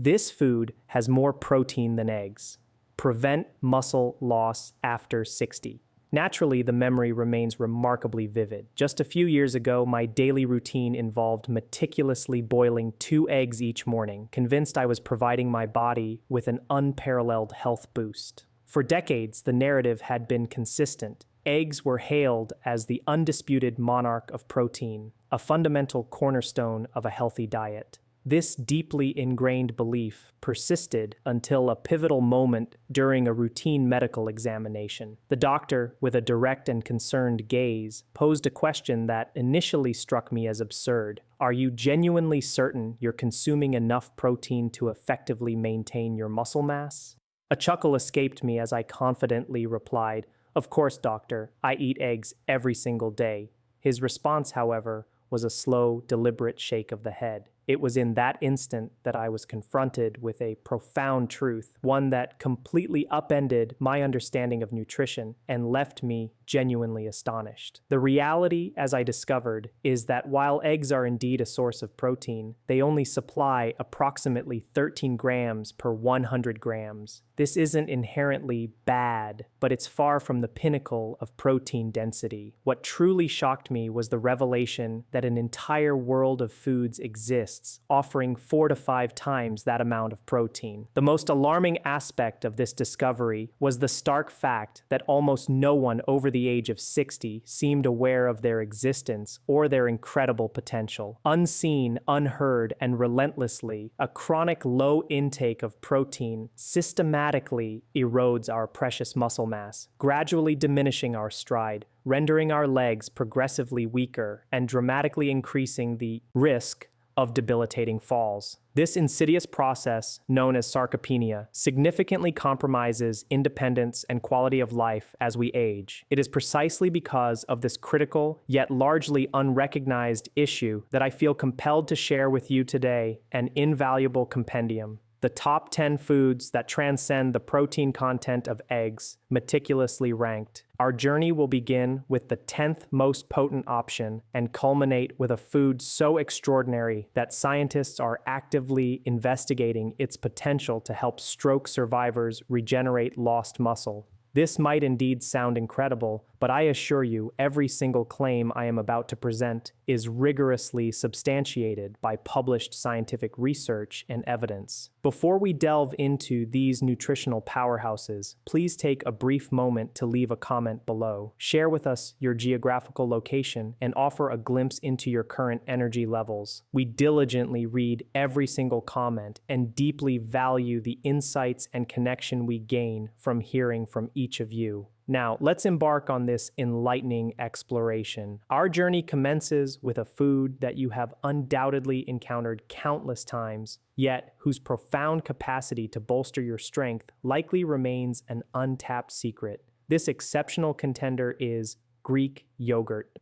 This food has more protein than eggs. Prevent muscle loss after 60. Naturally, the memory remains remarkably vivid. Just a few years ago, my daily routine involved meticulously boiling 2 eggs each morning, convinced I was providing my body with an unparalleled health boost. For decades, the narrative had been consistent. Eggs were hailed as the undisputed monarch of protein, a fundamental cornerstone of a healthy diet. This deeply ingrained belief persisted until a pivotal moment during a routine medical examination. The doctor, with a direct and concerned gaze, posed a question that initially struck me as absurd. Are you genuinely certain you're consuming enough protein to effectively maintain your muscle mass? A chuckle escaped me as I confidently replied, "Of course, doctor, I eat eggs every single day." His response, however, was a slow, deliberate shake of the head. It was in that instant that I was confronted with a profound truth, one that completely upended my understanding of nutrition and left me genuinely astonished. The reality, as I discovered, is that while eggs are indeed a source of protein, they only supply approximately 13 grams per 100 grams. This isn't inherently bad, but it's far from the pinnacle of protein density. What truly shocked me was the revelation that an entire world of foods exists, offering 4 to 5 times that amount of protein. The most alarming aspect of this discovery was the stark fact that almost no one over the age of 60 seemed aware of their existence or their incredible potential. Unseen, unheard, and relentlessly, a chronic low intake of protein systematically erodes our precious muscle mass, gradually diminishing our stride, rendering our legs progressively weaker, and dramatically increasing the risk of debilitating falls. This insidious process, known as sarcopenia, significantly compromises independence and quality of life as we age. It is precisely because of this critical, yet largely unrecognized issue that I feel compelled to share with you today an invaluable compendium. The top 10 foods that transcend the protein content of eggs, meticulously ranked. Our journey will begin with the 10th most potent option and culminate with a food so extraordinary that scientists are actively investigating its potential to help stroke survivors regenerate lost muscle. This might indeed sound incredible, but I assure you every single claim I am about to present is rigorously substantiated by published scientific research and evidence. Before we delve into these nutritional powerhouses, please take a brief moment to leave a comment below. Share with us your geographical location and offer a glimpse into your current energy levels. We diligently read every single comment and deeply value the insights and connection we gain from hearing from each of you. Now, let's embark on this enlightening exploration. Our journey commences with a food that you have undoubtedly encountered countless times, yet whose profound capacity to bolster your strength likely remains an untapped secret. This exceptional contender is Greek yogurt.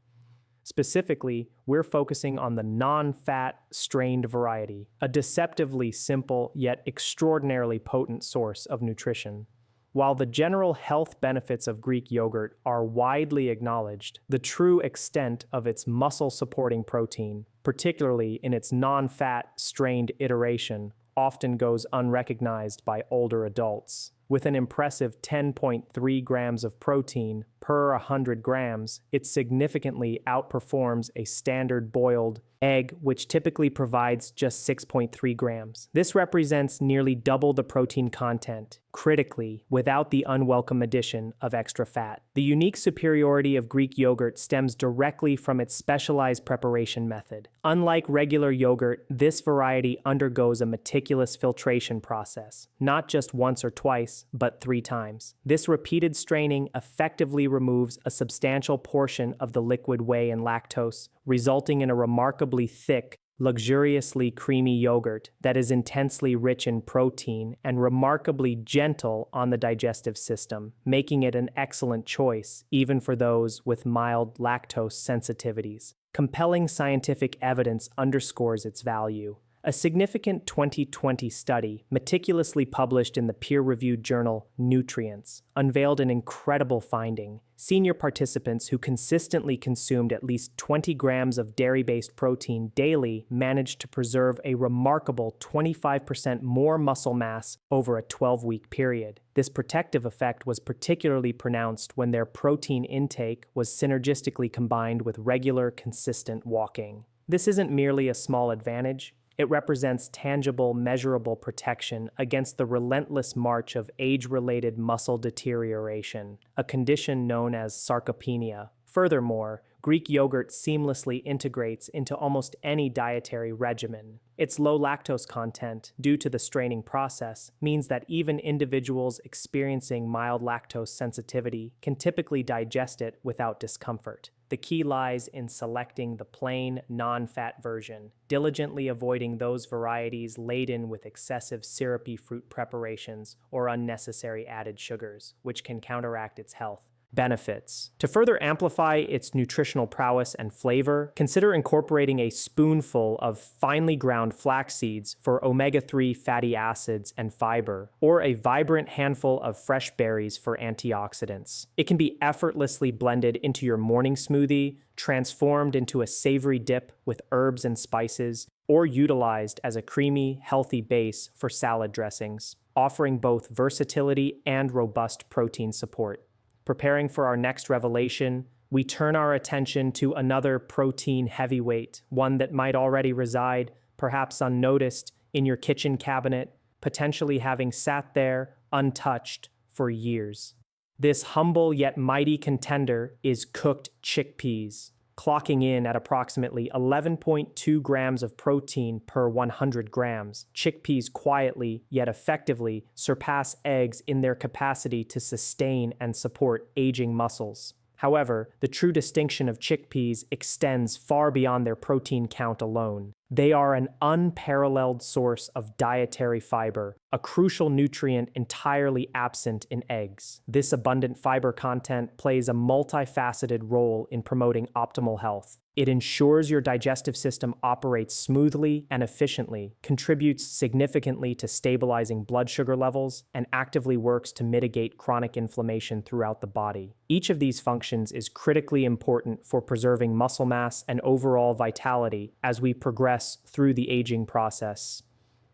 Specifically, we're focusing on the non-fat strained variety, a deceptively simple yet extraordinarily potent source of nutrition. While the general health benefits of Greek yogurt are widely acknowledged, the true extent of its muscle-supporting protein, particularly in its non-fat strained iteration, often goes unrecognized by older adults. With an impressive 10.3 grams of protein per 100 grams, it significantly outperforms a standard boiled egg, which typically provides just 6.3 grams. This represents nearly double the protein content, critically, without the unwelcome addition of extra fat. The unique superiority of Greek yogurt stems directly from its specialized preparation method. Unlike regular yogurt, this variety undergoes a meticulous filtration process, not just once or twice, but 3 times. This repeated straining effectively removes a substantial portion of the liquid whey and lactose, resulting in a remarkably thick, luxuriously creamy yogurt that is intensely rich in protein and remarkably gentle on the digestive system, making it an excellent choice even for those with mild lactose sensitivities. Compelling scientific evidence underscores its value. A significant 2020 study, meticulously published in the peer-reviewed journal Nutrients, unveiled an incredible finding. Senior participants who consistently consumed at least 20 grams of dairy-based protein daily managed to preserve a remarkable 25% more muscle mass over a 12-week period. This protective effect was particularly pronounced when their protein intake was synergistically combined with regular, consistent walking. This isn't merely a small advantage. It represents tangible, measurable protection against the relentless march of age-related muscle deterioration, a condition known as sarcopenia. Furthermore, Greek yogurt seamlessly integrates into almost any dietary regimen. Its low lactose content, due to the straining process, means that even individuals experiencing mild lactose sensitivity can typically digest it without discomfort. The key lies in selecting the plain, non-fat version, diligently avoiding those varieties laden with excessive syrupy fruit preparations or unnecessary added sugars, which can counteract its health benefits. To further amplify its nutritional prowess and flavor, consider incorporating a spoonful of finely ground flax seeds for omega-3 fatty acids and fiber, or a vibrant handful of fresh berries for antioxidants. It can be effortlessly blended into your morning smoothie, transformed into a savory dip with herbs and spices, or utilized as a creamy, healthy base for salad dressings, offering both versatility and robust protein support. Preparing for our next revelation, we turn our attention to another protein heavyweight, one that might already reside, perhaps unnoticed, in your kitchen cabinet, potentially having sat there untouched for years. This humble yet mighty contender is cooked chickpeas, clocking in at approximately 11.2 grams of protein per 100 grams. Chickpeas quietly, yet effectively, surpass eggs in their capacity to sustain and support aging muscles. However, the true distinction of chickpeas extends far beyond their protein count alone. They are an unparalleled source of dietary fiber, a crucial nutrient entirely absent in eggs. This abundant fiber content plays a multifaceted role in promoting optimal health. It ensures your digestive system operates smoothly and efficiently, contributes significantly to stabilizing blood sugar levels, and actively works to mitigate chronic inflammation throughout the body. Each of these functions is critically important for preserving muscle mass and overall vitality as we progress through the aging process.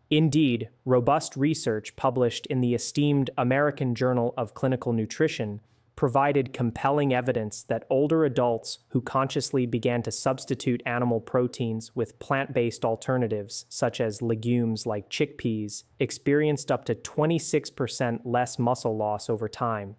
Indeed, robust research published in the esteemed American Journal of Clinical Nutrition provided compelling evidence that older adults who consciously began to substitute animal proteins with plant-based alternatives, such as legumes like chickpeas, experienced up to 26% less muscle loss over time.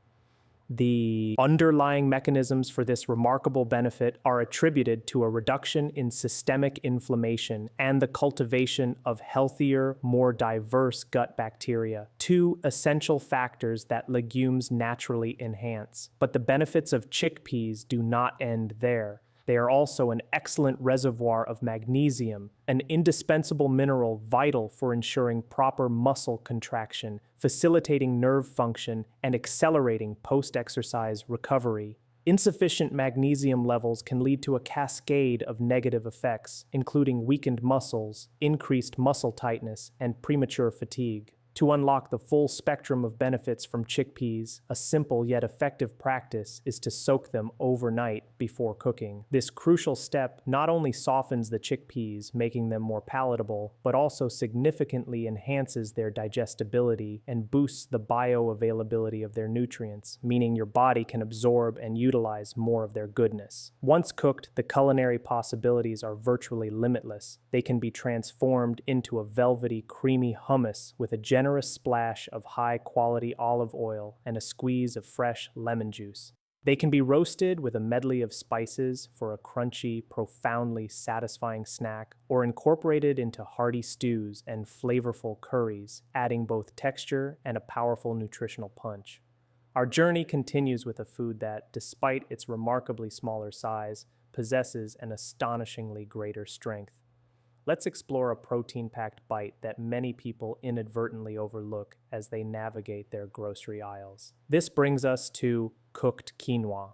The underlying mechanisms for this remarkable benefit are attributed to a reduction in systemic inflammation and the cultivation of healthier, more diverse gut bacteria, two essential factors that legumes naturally enhance. But the benefits of chickpeas do not end there. They are also an excellent reservoir of magnesium, an indispensable mineral vital for ensuring proper muscle contraction, facilitating nerve function, and accelerating post-exercise recovery. Insufficient magnesium levels can lead to a cascade of negative effects, including weakened muscles, increased muscle tightness, and premature fatigue. To unlock the full spectrum of benefits from chickpeas, a simple yet effective practice is to soak them overnight before cooking. This crucial step not only softens the chickpeas, making them more palatable, but also significantly enhances their digestibility and boosts the bioavailability of their nutrients, meaning your body can absorb and utilize more of their goodness. Once cooked, the culinary possibilities are virtually limitless. They can be transformed into a velvety, creamy hummus with a generous splash of high-quality olive oil and a squeeze of fresh lemon juice. They can be roasted with a medley of spices for a crunchy, profoundly satisfying snack, or incorporated into hearty stews and flavorful curries, adding both texture and a powerful nutritional punch. Our journey continues with a food that, despite its remarkably smaller size, possesses an astonishingly greater strength. Let's explore a protein-packed bite that many people inadvertently overlook as they navigate their grocery aisles. This brings us to cooked quinoa.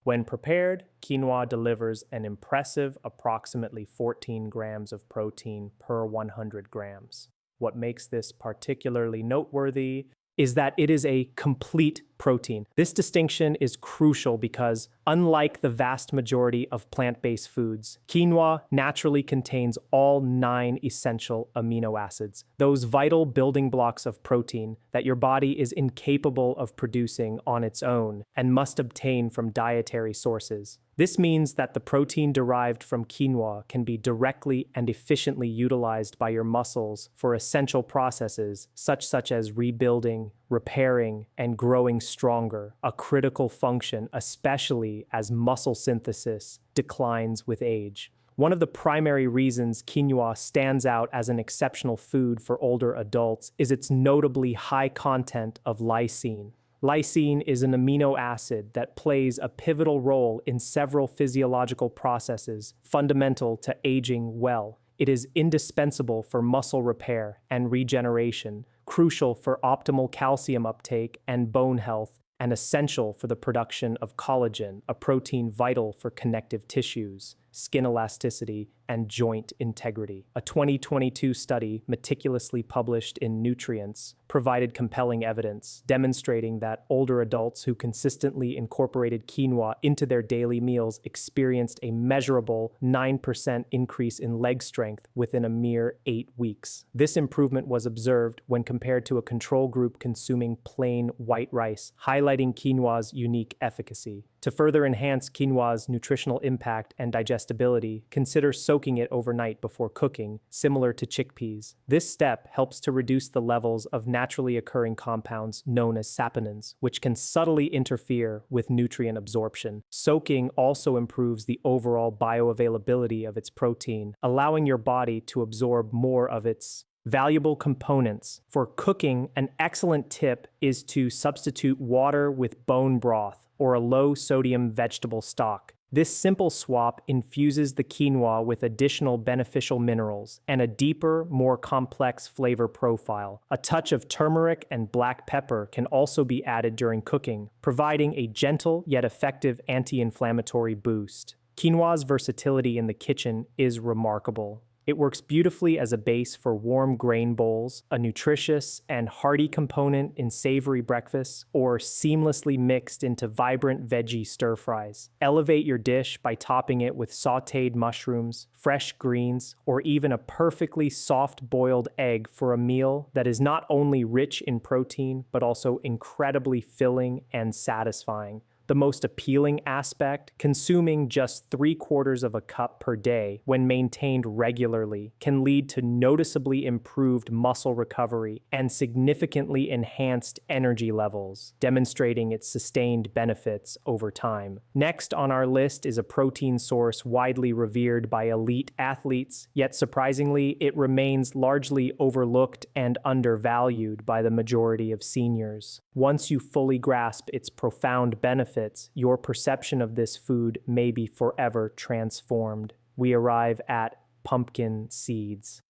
When prepared, quinoa delivers an impressive approximately 14 grams of protein per 100 grams. What makes this particularly noteworthy is that it is a complete protein. This distinction is crucial because, unlike the vast majority of plant-based foods, quinoa naturally contains all 9 essential amino acids, those vital building blocks of protein that your body is incapable of producing on its own and must obtain from dietary sources. This means that the protein derived from quinoa can be directly and efficiently utilized by your muscles for essential processes such as rebuilding, repairing, and growing stronger, a critical function especially as muscle synthesis declines with age. One of the primary reasons quinoa stands out as an exceptional food for older adults is its notably high content of lysine. Lysine is an amino acid that plays a pivotal role in several physiological processes fundamental to aging well. It is indispensable for muscle repair and regeneration, crucial for optimal calcium uptake and bone health, and essential for the production of collagen, a protein vital for connective tissues, skin elasticity, and joint integrity. A 2022 study, meticulously published in Nutrients, provided compelling evidence demonstrating that older adults who consistently incorporated quinoa into their daily meals experienced a measurable 9% increase in leg strength within a mere 8 weeks. This improvement was observed when compared to a control group consuming plain white rice, highlighting quinoa's unique efficacy. To further enhance quinoa's nutritional impact and digestibility, consider soaking it overnight before cooking, similar to chickpeas. This step helps to reduce the levels of naturally occurring compounds known as saponins, which can subtly interfere with nutrient absorption. Soaking also improves the overall bioavailability of its protein, allowing your body to absorb more of its valuable components. For cooking, an excellent tip is to substitute water with bone broth or a low-sodium vegetable stock. This simple swap infuses the quinoa with additional beneficial minerals and a deeper, more complex flavor profile. A touch of turmeric and black pepper can also be added during cooking, providing a gentle yet effective anti-inflammatory boost. Quinoa's versatility in the kitchen is remarkable. It works beautifully as a base for warm grain bowls, a nutritious and hearty component in savory breakfasts, or seamlessly mixed into vibrant veggie stir-fries. Elevate your dish by topping it with sautéed mushrooms, fresh greens, or even a perfectly soft-boiled egg for a meal that is not only rich in protein, but also incredibly filling and satisfying. The most appealing aspect, consuming just 3/4 of a cup per day when maintained regularly, can lead to noticeably improved muscle recovery and significantly enhanced energy levels, demonstrating its sustained benefits over time. Next on our list is a protein source widely revered by elite athletes, yet surprisingly, it remains largely overlooked and undervalued by the majority of seniors. Once you fully grasp its profound benefits, your perception of this food may be forever transformed. We arrive at pumpkin seeds.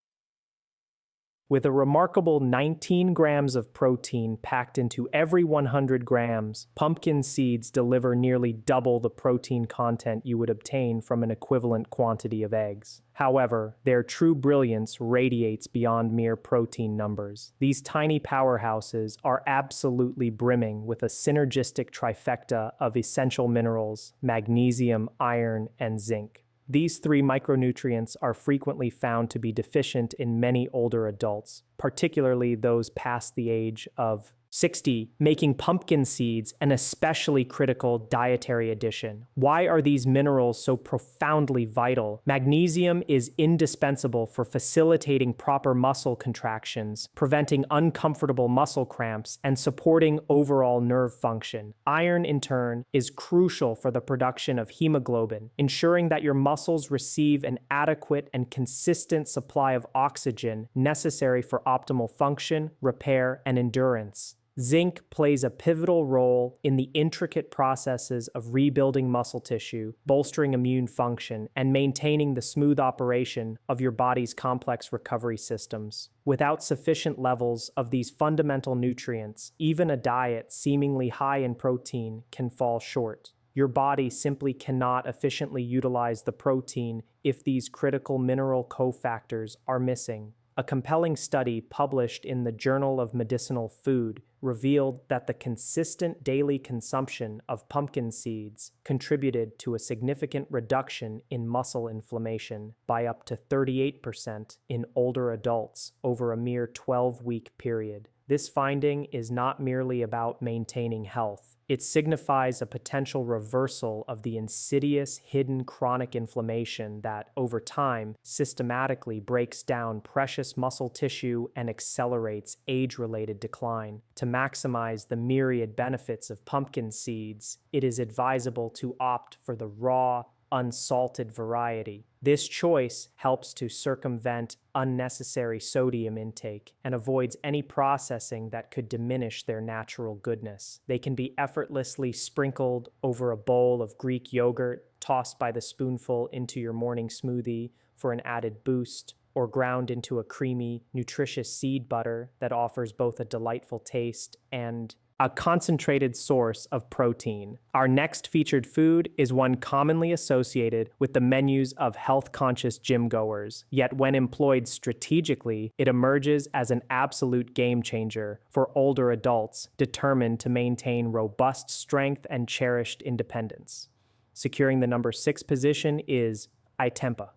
With a remarkable 19 grams of protein packed into every 100 grams, pumpkin seeds deliver nearly double the protein content you would obtain from an equivalent quantity of eggs. However, their true brilliance radiates beyond mere protein numbers. These tiny powerhouses are absolutely brimming with a synergistic trifecta of essential minerals: magnesium, iron, and zinc. These 3 micronutrients are frequently found to be deficient in many older adults, particularly those past the age of 60, making pumpkin seeds an especially critical dietary addition. Why are these minerals so profoundly vital? Magnesium is indispensable for facilitating proper muscle contractions, preventing uncomfortable muscle cramps, and supporting overall nerve function. Iron, in turn, is crucial for the production of hemoglobin, ensuring that your muscles receive an adequate and consistent supply of oxygen necessary for optimal function, repair, and endurance. Zinc plays a pivotal role in the intricate processes of rebuilding muscle tissue, bolstering immune function, and maintaining the smooth operation of your body's complex recovery systems. Without sufficient levels of these fundamental nutrients, even a diet seemingly high in protein can fall short. Your body simply cannot efficiently utilize the protein if these critical mineral cofactors are missing. A compelling study published in the Journal of Medicinal Food revealed that the consistent daily consumption of pumpkin seeds contributed to a significant reduction in muscle inflammation by up to 38% in older adults over a mere 12-week period. This finding is not merely about maintaining health. It signifies a potential reversal of the insidious hidden chronic inflammation that, over time, systematically breaks down precious muscle tissue and accelerates age-related decline. To maximize the myriad benefits of pumpkin seeds, it is advisable to opt for the raw, unsalted variety. This choice helps to circumvent unnecessary sodium intake and avoids any processing that could diminish their natural goodness. They can be effortlessly sprinkled over a bowl of Greek yogurt, tossed by the spoonful into your morning smoothie for an added boost, or ground into a creamy, nutritious seed butter that offers both a delightful taste and a concentrated source of protein. Our next featured food is one commonly associated with the menus of health-conscious gym-goers, yet when employed strategically, it emerges as an absolute game-changer for older adults determined to maintain robust strength and cherished independence. Securing the number 6 position is Itempa.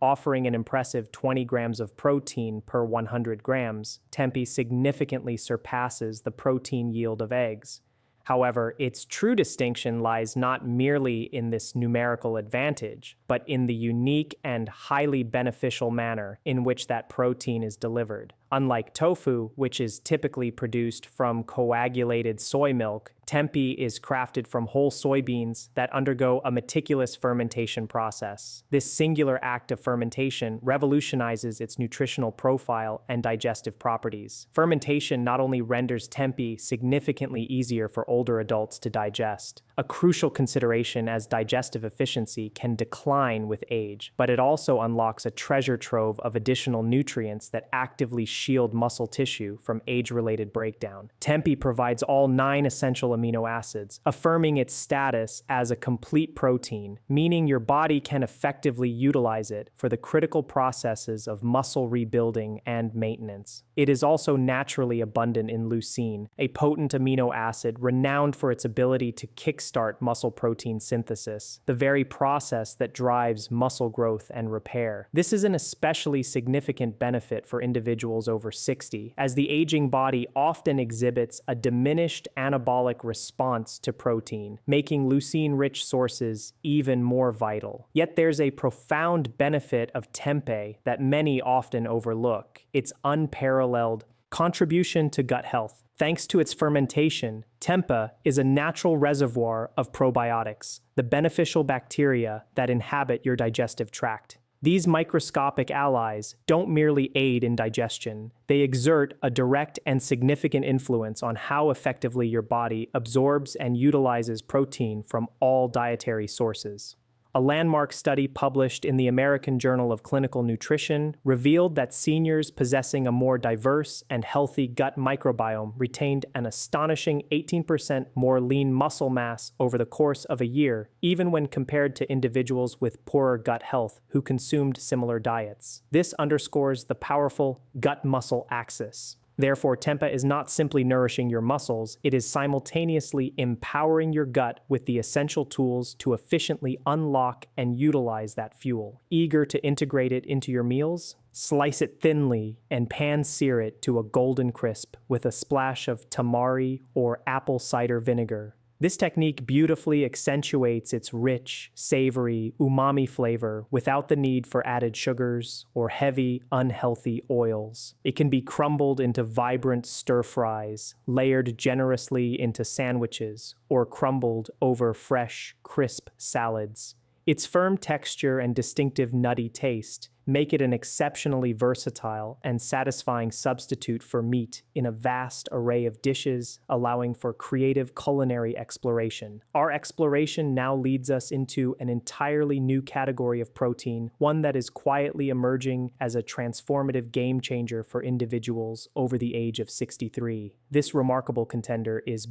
Offering an impressive 20 grams of protein per 100 grams, Tempeh significantly surpasses the protein yield of eggs. However, its true distinction lies not merely in this numerical advantage, but in the unique and highly beneficial manner in which that protein is delivered. Unlike tofu, which is typically produced from coagulated soy milk, tempeh is crafted from whole soybeans that undergo a meticulous fermentation process. This singular act of fermentation revolutionizes its nutritional profile and digestive properties. Fermentation not only renders tempeh significantly easier for older adults to digest, a crucial consideration as digestive efficiency can decline with age, but it also unlocks a treasure trove of additional nutrients that actively shield muscle tissue from age-related breakdown. Tempeh provides all 9 essential amino acids, affirming its status as a complete protein, meaning your body can effectively utilize it for the critical processes of muscle rebuilding and maintenance. It is also naturally abundant in leucine, a potent amino acid renowned for its ability to kickstart muscle protein synthesis, the very process that drives muscle growth and repair. This is an especially significant benefit for individuals over 60, as the aging body often exhibits a diminished anabolic response to protein, making leucine-rich sources even more vital. Yet there's a profound benefit of tempeh that many often overlook: its unparalleled contribution to gut health. Thanks to its fermentation, tempeh is a natural reservoir of probiotics, the beneficial bacteria that inhabit your digestive tract. These microscopic allies don't merely aid in digestion, they exert a direct and significant influence on how effectively your body absorbs and utilizes protein from all dietary sources. A landmark study published in the American Journal of Clinical Nutrition revealed that seniors possessing a more diverse and healthy gut microbiome retained an astonishing 18% more lean muscle mass over the course of a year, even when compared to individuals with poorer gut health who consumed similar diets. This underscores the powerful gut-muscle axis. Therefore, tempeh is not simply nourishing your muscles, it is simultaneously empowering your gut with the essential tools to efficiently unlock and utilize that fuel. Eager to integrate it into your meals? Slice it thinly and pan-sear it to a golden crisp with a splash of tamari or apple cider vinegar. This technique beautifully accentuates its rich, savory, umami flavor without the need for added sugars or heavy, unhealthy oils. It can be crumbled into vibrant stir-fries, layered generously into sandwiches, or crumbled over fresh, crisp salads. Its firm texture and distinctive nutty taste make it an exceptionally versatile and satisfying substitute for meat in a vast array of dishes, allowing for creative culinary exploration. Our exploration now leads us into an entirely new category of protein, one that is quietly emerging as a transformative game changer for individuals over the age of 63. This remarkable contender is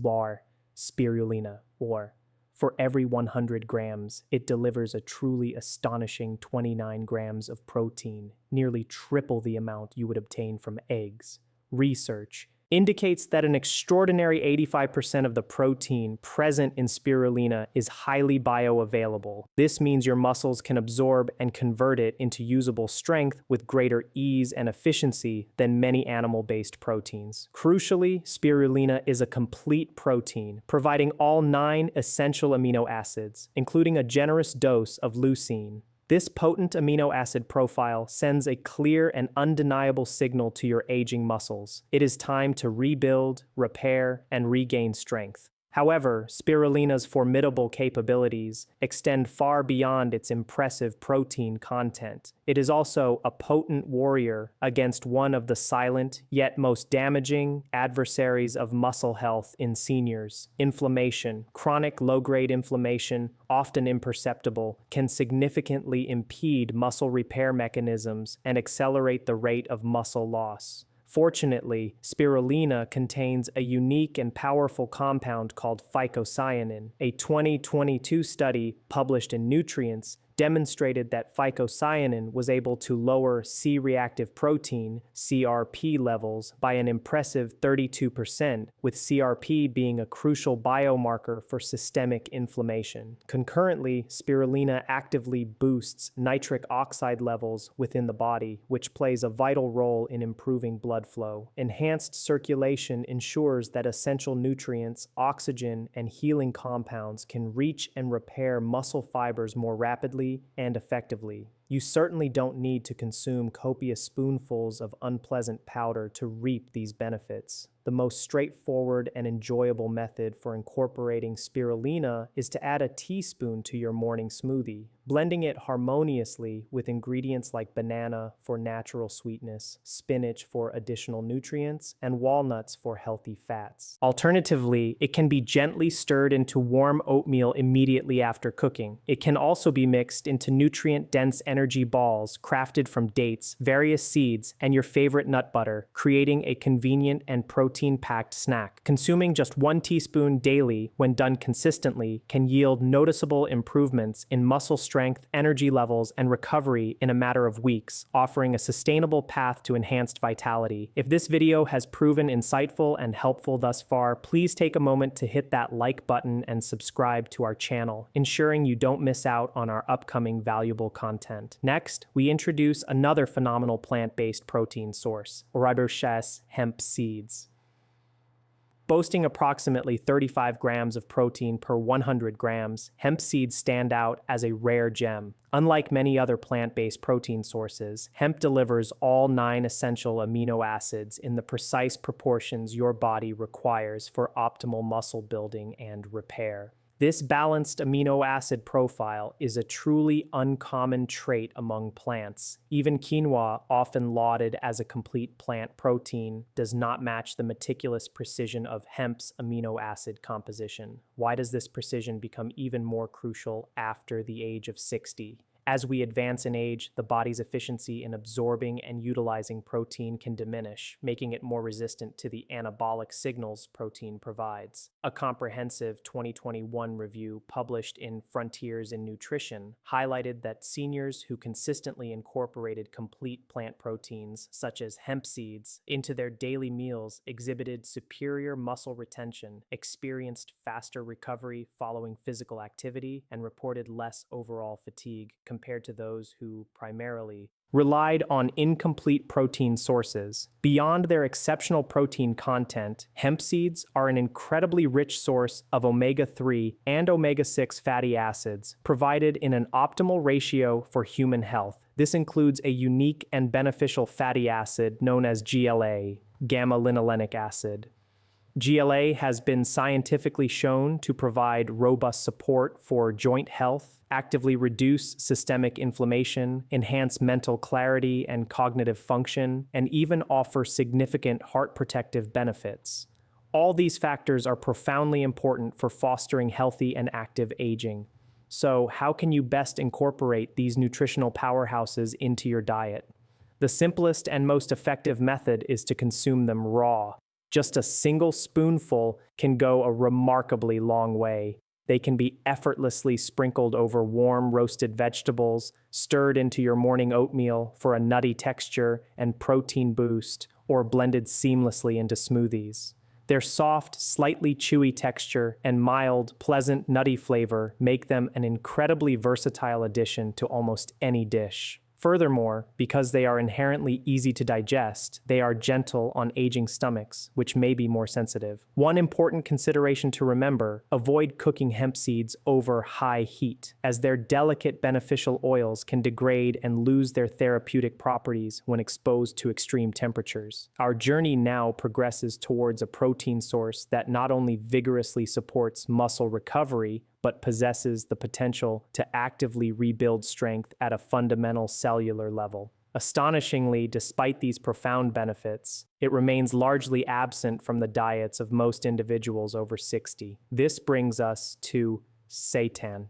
spirulina, or For every 100 grams, it delivers a truly astonishing 29 grams of protein, nearly triple the amount you would obtain from eggs. Research indicates that an extraordinary 85% of the protein present in spirulina is highly bioavailable. This means your muscles can absorb and convert it into usable strength with greater ease and efficiency than many animal-based proteins. Crucially, spirulina is a complete protein, providing all 9 essential amino acids, including a generous dose of leucine. This potent amino acid profile sends a clear and undeniable signal to your aging muscles. It is time to rebuild, repair, and regain strength. However, spirulina's formidable capabilities extend far beyond its impressive protein content. It is also a potent warrior against one of the silent, yet most damaging, adversaries of muscle health in seniors. Inflammation, chronic low-grade inflammation, often imperceptible, can significantly impede muscle repair mechanisms and accelerate the rate of muscle loss. Fortunately, spirulina contains a unique and powerful compound called phycocyanin. A 2022 study published in Nutrients demonstrated that phycocyanin was able to lower C-reactive protein, CRP, levels by an impressive 32%, with CRP being a crucial biomarker for systemic inflammation. Concurrently, spirulina actively boosts nitric oxide levels within the body, which plays a vital role in improving blood flow. Enhanced circulation ensures that essential nutrients, oxygen, and healing compounds can reach and repair muscle fibers more rapidly and effectively. You certainly don't need to consume copious spoonfuls of unpleasant powder to reap these benefits. The most straightforward and enjoyable method for incorporating spirulina is to add a teaspoon to your morning smoothie, blending it harmoniously with ingredients like banana for natural sweetness, spinach for additional nutrients, and walnuts for healthy fats. Alternatively, it can be gently stirred into warm oatmeal immediately after cooking. It can also be mixed into nutrient-dense energy balls crafted from dates, various seeds, and your favorite nut butter, creating a convenient and protein-packed snack. Consuming just 1 teaspoon daily, when done consistently, can yield noticeable improvements in muscle strength, energy levels, and recovery in a matter of weeks, offering a sustainable path to enhanced vitality. If this video has proven insightful and helpful thus far, please take a moment to hit that like button and subscribe to our channel, ensuring you don't miss out on our upcoming valuable content. Next, we introduce another phenomenal plant-based protein source, ribosheous hemp seeds. Boasting approximately 35 grams of protein per 100 grams, hemp seeds stand out as a rare gem. Unlike many other plant-based protein sources, hemp delivers all 9 essential amino acids in the precise proportions your body requires for optimal muscle building and repair. This balanced amino acid profile is a truly uncommon trait among plants. Even quinoa, often lauded as a complete plant protein, does not match the meticulous precision of hemp's amino acid composition. Why does this precision become even more crucial after the age of 60? As we advance in age, the body's efficiency in absorbing and utilizing protein can diminish, making it more resistant to the anabolic signals protein provides. A comprehensive 2021 review published in Frontiers in Nutrition highlighted that seniors who consistently incorporated complete plant proteins, such as hemp seeds, into their daily meals exhibited superior muscle retention, experienced faster recovery following physical activity, and reported less overall fatigue compared to those who primarily relied on incomplete protein sources. Beyond their exceptional protein content, hemp seeds are an incredibly rich source of omega-3 and omega-6 fatty acids, provided in an optimal ratio for human health. This includes a unique and beneficial fatty acid known as GLA, gamma-linolenic acid. GLA has been scientifically shown to provide robust support for joint health, actively reduce systemic inflammation, enhance mental clarity and cognitive function, and even offer significant heart protective benefits. All these factors are profoundly important for fostering healthy and active aging. So, how can you best incorporate these nutritional powerhouses into your diet? The simplest and most effective method is to consume them raw. Just a single spoonful can go a remarkably long way. They can be effortlessly sprinkled over warm roasted vegetables, stirred into your morning oatmeal for a nutty texture and protein boost, or blended seamlessly into smoothies. Their soft, slightly chewy texture and mild, pleasant, nutty flavor make them an incredibly versatile addition to almost any dish. Furthermore, because they are inherently easy to digest, they are gentle on aging stomachs, which may be more sensitive. One important consideration to remember: avoid cooking hemp seeds over high heat, as their delicate beneficial oils can degrade and lose their therapeutic properties when exposed to extreme temperatures. Our journey now progresses towards a protein source that not only vigorously supports muscle recovery, but possesses the potential to actively rebuild strength at a fundamental cellular level. Astonishingly, despite these profound benefits, it remains largely absent from the diets of most individuals over 60. This brings us to seitan.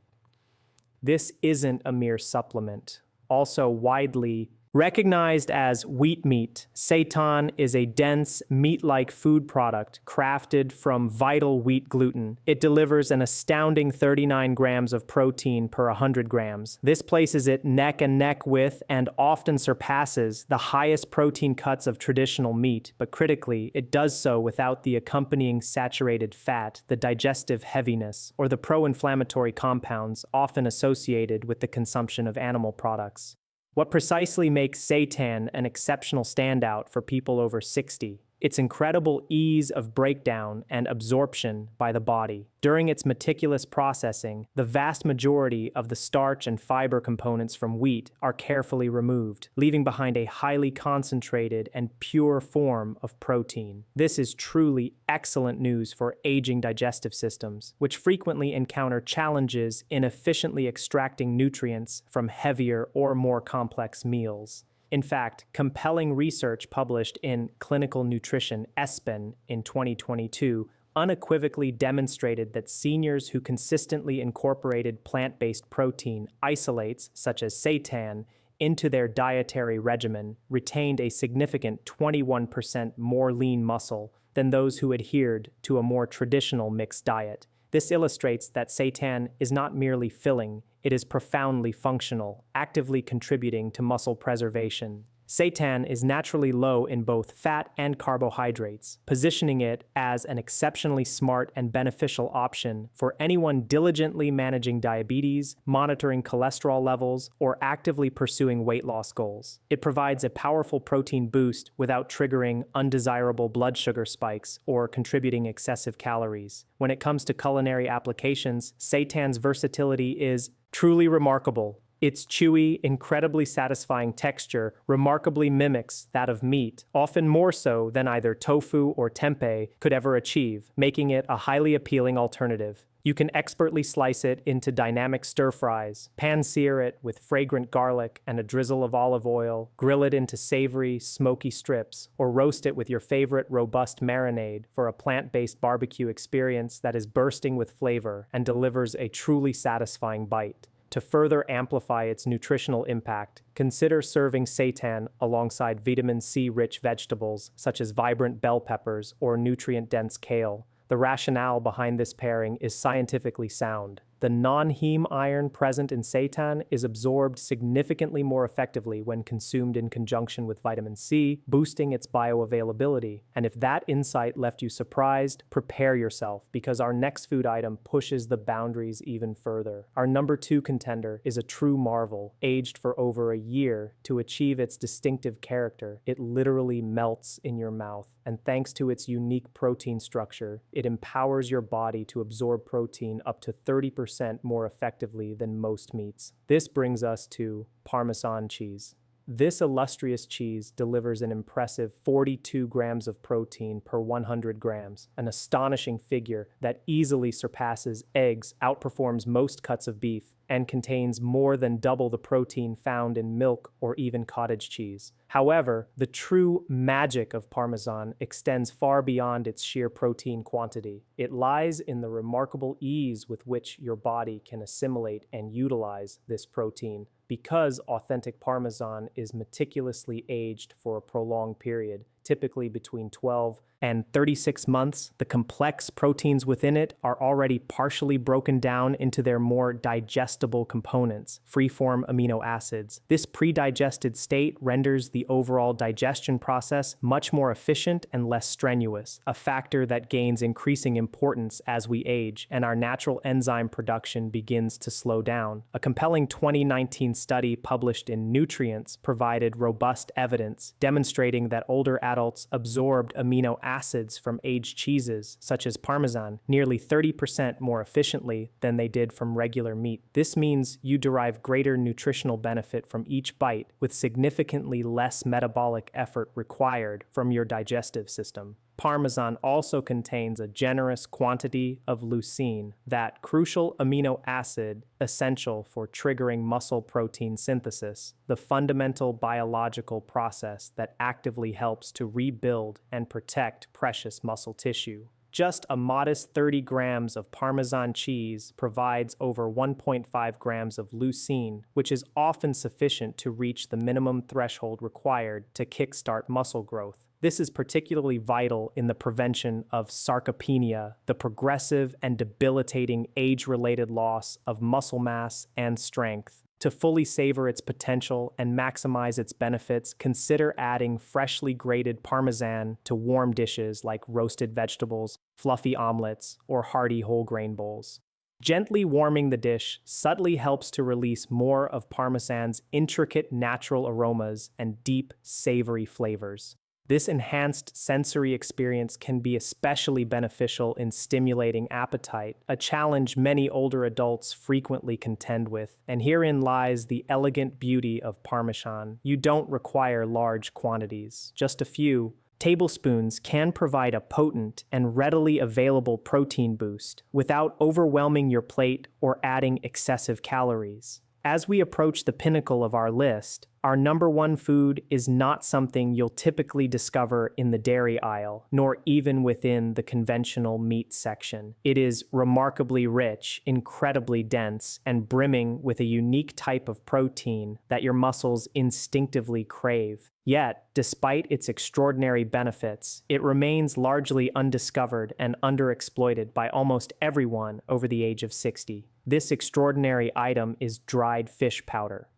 This isn't a mere supplement. Also widely recognized as wheat meat, seitan is a dense, meat-like food product crafted from vital wheat gluten. It delivers an astounding 39 grams of protein per 100 grams. This places it neck and neck with and often surpasses the highest protein cuts of traditional meat, but critically, it does so without the accompanying saturated fat, the digestive heaviness, or the pro-inflammatory compounds often associated with the consumption of animal products. What precisely makes seitan an exceptional standout for people over 60? Its incredible ease of breakdown and absorption by the body. During its meticulous processing, the vast majority of the starch and fiber components from wheat are carefully removed, leaving behind a highly concentrated and pure form of protein. This is truly excellent news for aging digestive systems, which frequently encounter challenges in efficiently extracting nutrients from heavier or more complex meals. In fact, compelling research published in Clinical Nutrition ESPEN in 2022 unequivocally demonstrated that seniors who consistently incorporated plant-based protein isolates, such as seitan, into their dietary regimen retained a significant 21% more lean muscle than those who adhered to a more traditional mixed diet. This illustrates that seitan is not merely filling, it is profoundly functional, actively contributing to muscle preservation. Seitan is naturally low in both fat and carbohydrates, positioning it as an exceptionally smart and beneficial option for anyone diligently managing diabetes, monitoring cholesterol levels, or actively pursuing weight loss goals. It provides a powerful protein boost without triggering undesirable blood sugar spikes or contributing excessive calories. When it comes to culinary applications, seitan's versatility is truly remarkable. Its chewy, incredibly satisfying texture remarkably mimics that of meat, often more so than either tofu or tempeh could ever achieve, making it a highly appealing alternative. You can expertly slice it into dynamic stir-fries, pan-sear it with fragrant garlic and a drizzle of olive oil, grill it into savory, smoky strips, or roast it with your favorite robust marinade for a plant-based barbecue experience that is bursting with flavor and delivers a truly satisfying bite. To further amplify its nutritional impact, consider serving seitan alongside vitamin C-rich vegetables such as vibrant bell peppers or nutrient-dense kale. The rationale behind this pairing is scientifically sound. The non-heme iron present in seitan is absorbed significantly more effectively when consumed in conjunction with vitamin C, boosting its bioavailability. And if that insight left you surprised, prepare yourself, because our next food item pushes the boundaries even further. Our number 2 contender is a true marvel, aged for over a year to achieve its distinctive character. It literally melts in your mouth. And thanks to its unique protein structure, it empowers your body to absorb protein up to 30% more effectively than most meats. This brings us to Parmesan cheese. This illustrious cheese delivers an impressive 42 grams of protein per 100 grams, an astonishing figure that easily surpasses eggs, outperforms most cuts of beef, and contains more than double the protein found in milk or even cottage cheese. However, the true magic of Parmesan extends far beyond its sheer protein quantity. It lies in the remarkable ease with which your body can assimilate and utilize this protein. Because authentic Parmesan is meticulously aged for a prolonged period, typically between 12 and 36 months, the complex proteins within it are already partially broken down into their more digestible components, free-form amino acids. This pre-digested state renders the overall digestion process much more efficient and less strenuous, a factor that gains increasing importance as we age and our natural enzyme production begins to slow down. A compelling 2019 study published in Nutrients provided robust evidence demonstrating that older adults absorbed amino acids from aged cheeses, such as Parmesan, nearly 30% more efficiently than they did from regular meat. This means you derive greater nutritional benefit from each bite, with significantly less metabolic effort required from your digestive system. Parmesan also contains a generous quantity of leucine, that crucial amino acid essential for triggering muscle protein synthesis, the fundamental biological process that actively helps to rebuild and protect precious muscle tissue. Just a modest 30 grams of Parmesan cheese provides over 1.5 grams of leucine, which is often sufficient to reach the minimum threshold required to kickstart muscle growth. This is particularly vital in the prevention of sarcopenia, the progressive and debilitating age-related loss of muscle mass and strength. To fully savor its potential and maximize its benefits, consider adding freshly grated Parmesan to warm dishes like roasted vegetables, fluffy omelets, or hearty whole grain bowls. Gently warming the dish subtly helps to release more of Parmesan's intricate natural aromas and deep, savory flavors. This enhanced sensory experience can be especially beneficial in stimulating appetite, a challenge many older adults frequently contend with. And herein lies the elegant beauty of Parmesan. You don't require large quantities. Just a few tablespoons can provide a potent and readily available protein boost without overwhelming your plate or adding excessive calories. As we approach the pinnacle of our list, our number one food is not something you'll typically discover in the dairy aisle, nor even within the conventional meat section. It is remarkably rich, incredibly dense, and brimming with a unique type of protein that your muscles instinctively crave. Yet, despite its extraordinary benefits, it remains largely undiscovered and underexploited by almost everyone over the age of 60. This extraordinary item is dried fish powder.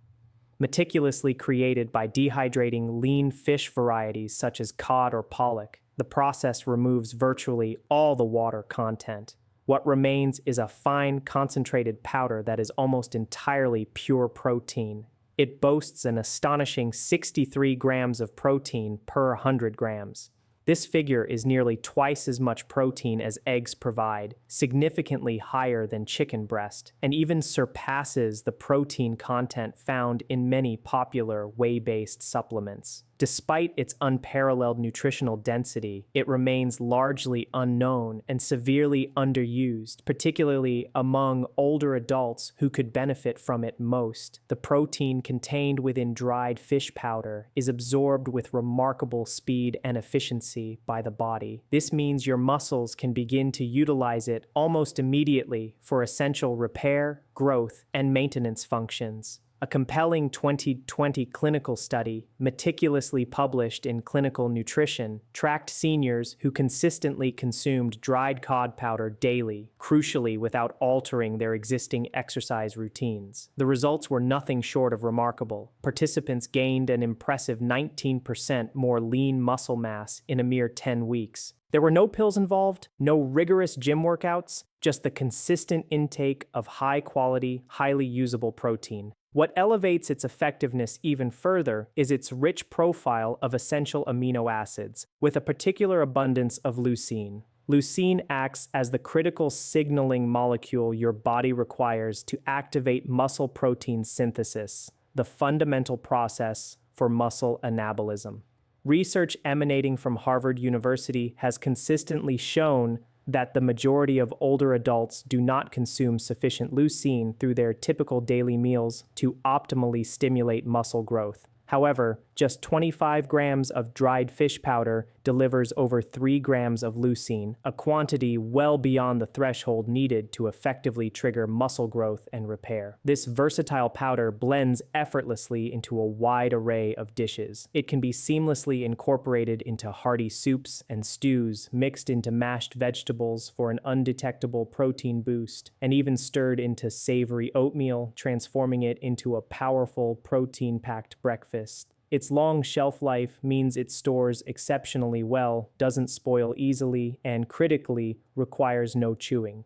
Meticulously created by dehydrating lean fish varieties such as cod or pollock, the process removes virtually all the water content. What remains is a fine, concentrated powder that is almost entirely pure protein. It boasts an astonishing 63 grams of protein per 100 grams. This figure is nearly twice as much protein as eggs provide, significantly higher than chicken breast, and even surpasses the protein content found in many popular whey-based supplements. Despite its unparalleled nutritional density, it remains largely unknown and severely underused, particularly among older adults who could benefit from it most. The protein contained within dried fish powder is absorbed with remarkable speed and efficiency by the body. This means your muscles can begin to utilize it almost immediately for essential repair, growth, and maintenance functions. A compelling 2020 clinical study, meticulously published in Clinical Nutrition, tracked seniors who consistently consumed dried cod powder daily, crucially without altering their existing exercise routines. The results were nothing short of remarkable. Participants gained an impressive 19% more lean muscle mass in a mere 10 weeks. There were no pills involved, no rigorous gym workouts, just the consistent intake of high-quality, highly usable protein. What elevates its effectiveness even further is its rich profile of essential amino acids, with a particular abundance of leucine. Leucine acts as the critical signaling molecule your body requires to activate muscle protein synthesis, the fundamental process for muscle anabolism. Research emanating from Harvard University has consistently shown that the majority of older adults do not consume sufficient leucine through their typical daily meals to optimally stimulate muscle growth. However, Just 25 grams of dried fish powder delivers over 3 grams of leucine, a quantity well beyond the threshold needed to effectively trigger muscle growth and repair. This versatile powder blends effortlessly into a wide array of dishes. It can be seamlessly incorporated into hearty soups and stews, mixed into mashed vegetables for an undetectable protein boost, and even stirred into savory oatmeal, transforming it into a powerful protein-packed breakfast. Its long shelf life means it stores exceptionally well, doesn't spoil easily, and critically, requires no chewing.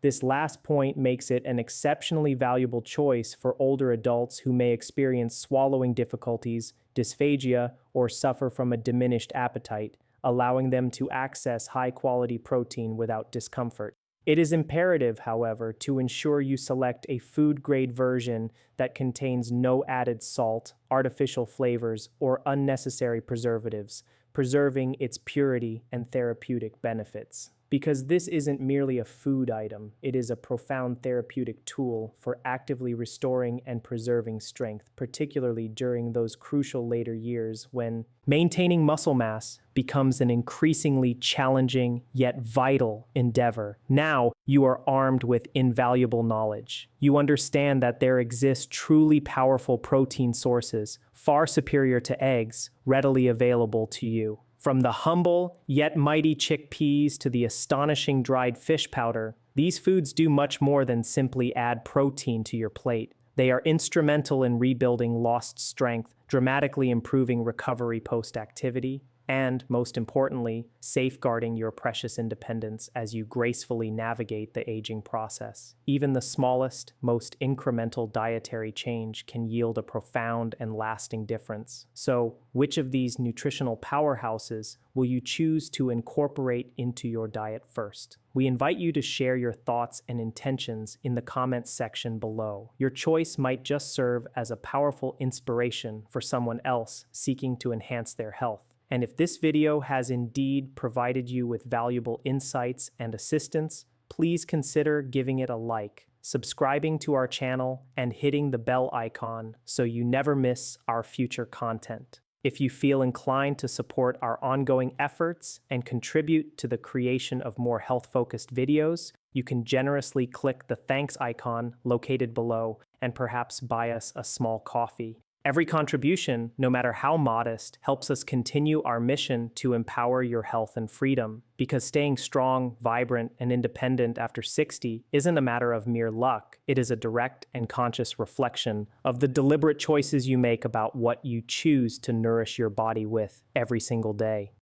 This last point makes it an exceptionally valuable choice for older adults who may experience swallowing difficulties, dysphagia, or suffer from a diminished appetite, allowing them to access high-quality protein without discomfort. It is imperative, however, to ensure you select a food-grade version that contains no added salt, artificial flavors, or unnecessary preservatives, preserving its purity and therapeutic benefits. Because this isn't merely a food item, it is a profound therapeutic tool for actively restoring and preserving strength, particularly during those crucial later years when maintaining muscle mass becomes an increasingly challenging yet vital endeavor. Now, you are armed with invaluable knowledge. You understand that there exist truly powerful protein sources, far superior to eggs, readily available to you. From the humble yet mighty chickpeas to the astonishing dried fish powder, these foods do much more than simply add protein to your plate. They are instrumental in rebuilding lost strength, dramatically improving recovery post-activity, and, most importantly, safeguarding your precious independence as you gracefully navigate the aging process. Even the smallest, most incremental dietary change can yield a profound and lasting difference. So, which of these nutritional powerhouses will you choose to incorporate into your diet first? We invite you to share your thoughts and intentions in the comments section below. Your choice might just serve as a powerful inspiration for someone else seeking to enhance their health. And if this video has indeed provided you with valuable insights and assistance, please consider giving it a like, subscribing to our channel, and hitting the bell icon so you never miss our future content. If you feel inclined to support our ongoing efforts and contribute to the creation of more health-focused videos, you can generously click the thanks icon located below and perhaps buy us a small coffee. Every contribution, no matter how modest, helps us continue our mission to empower your health and freedom. Because staying strong, vibrant, and independent after 60 isn't a matter of mere luck. It is a direct and conscious reflection of the deliberate choices you make about what you choose to nourish your body with every single day.